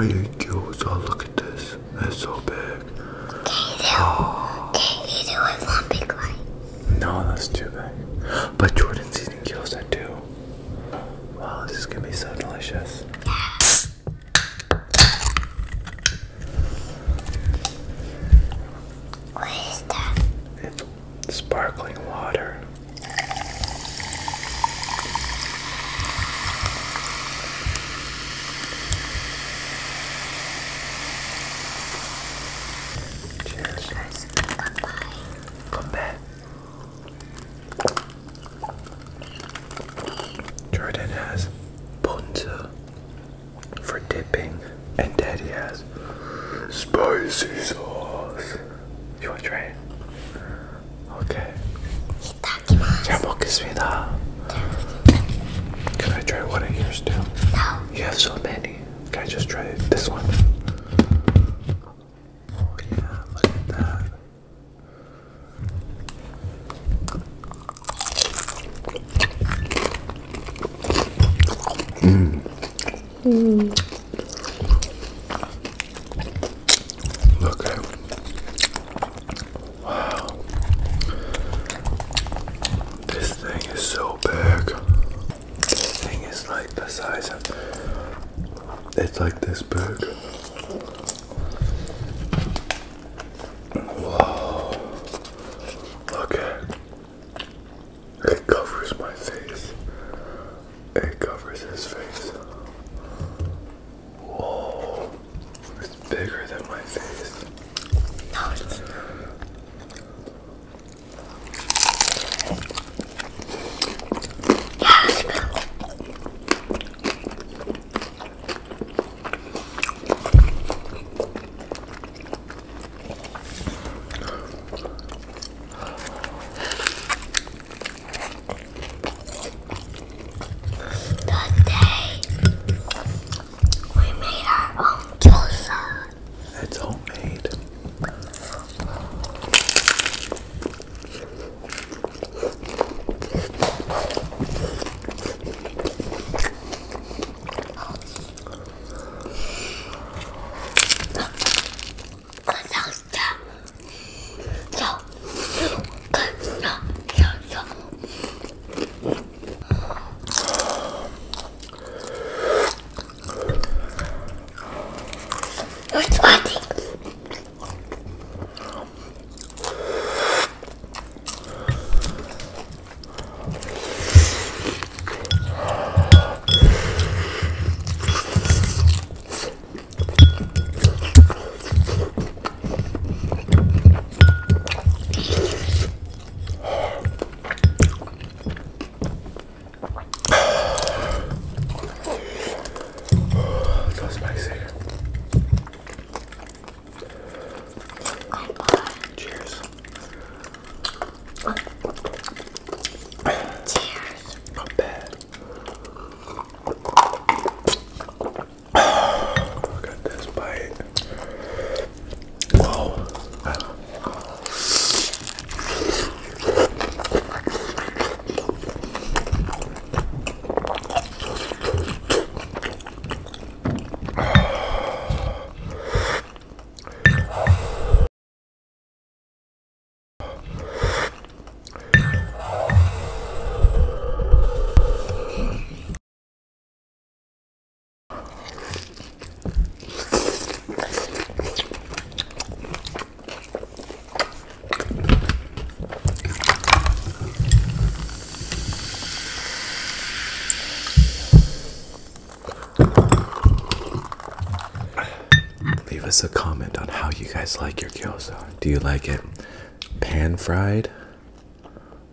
giant gyoza. Look at this. It's so big. Can you do it one big bite? No, that's too big. But Jordan's eating gyoza too. Wow, this is gonna be so delicious. What is that? It's sparkling water. Cheers. Come back. Jordan has Ponzu for dipping, and Daddy has spicy sauce. You want to try it? Okay. 잘 먹겠습니다. Can I try one of yours too? No. You have so many. Can I just try this one? Oh yeah, look at that. Look at it. Wow. This thing is so big. This thing is like the size of... It's like this big. Whoa. Look at it. It covers my face. It covers his face. Whoa. It's bigger than my face. No, it's not. It's homemade. It's funny. So spicy. Cheers. Cheers. Not bad. Look at this bite. Whoa. Leave us a comment on how you guys like your gyoza. Do you like it pan fried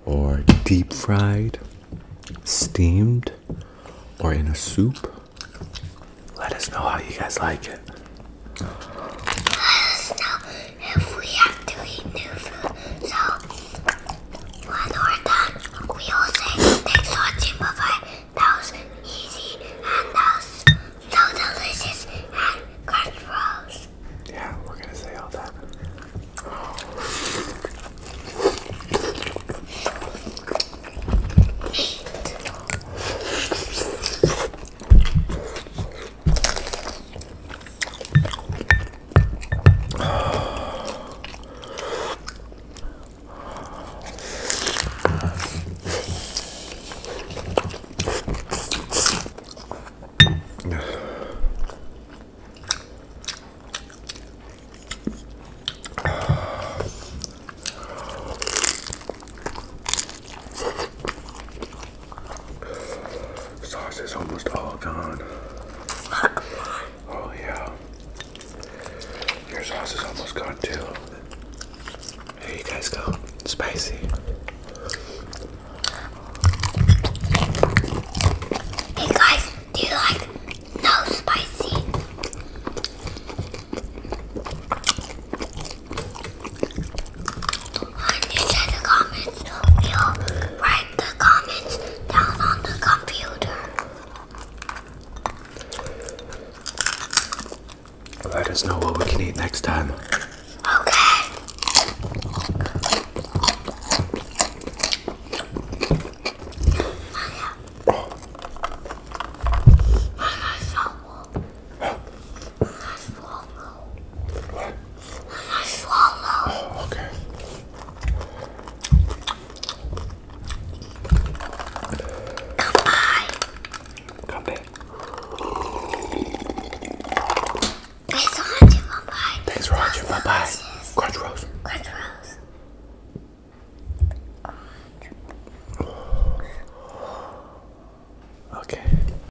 or deep fried, steamed, or in a soup? Let us know how you guys like it. Let us know if we have to eat new food. So, when we're done, we will say thanks for watching. Bye-bye. That was easy and that was so delicious and crunch rolls. Yeah, we're gonna say all that. sauce is almost all gone. Oh yeah. Your sauce is almost gone too. Here you guys go. Spicy. Hey guys, do you like no spicy? When you say the comments, we'll write the comments down on the computer. Let us know what we can eat next time. Okay. Oh, okay. Come back. Thanks for watching. Bye-bye. Crunch Rose. Crunch Rose. Okay.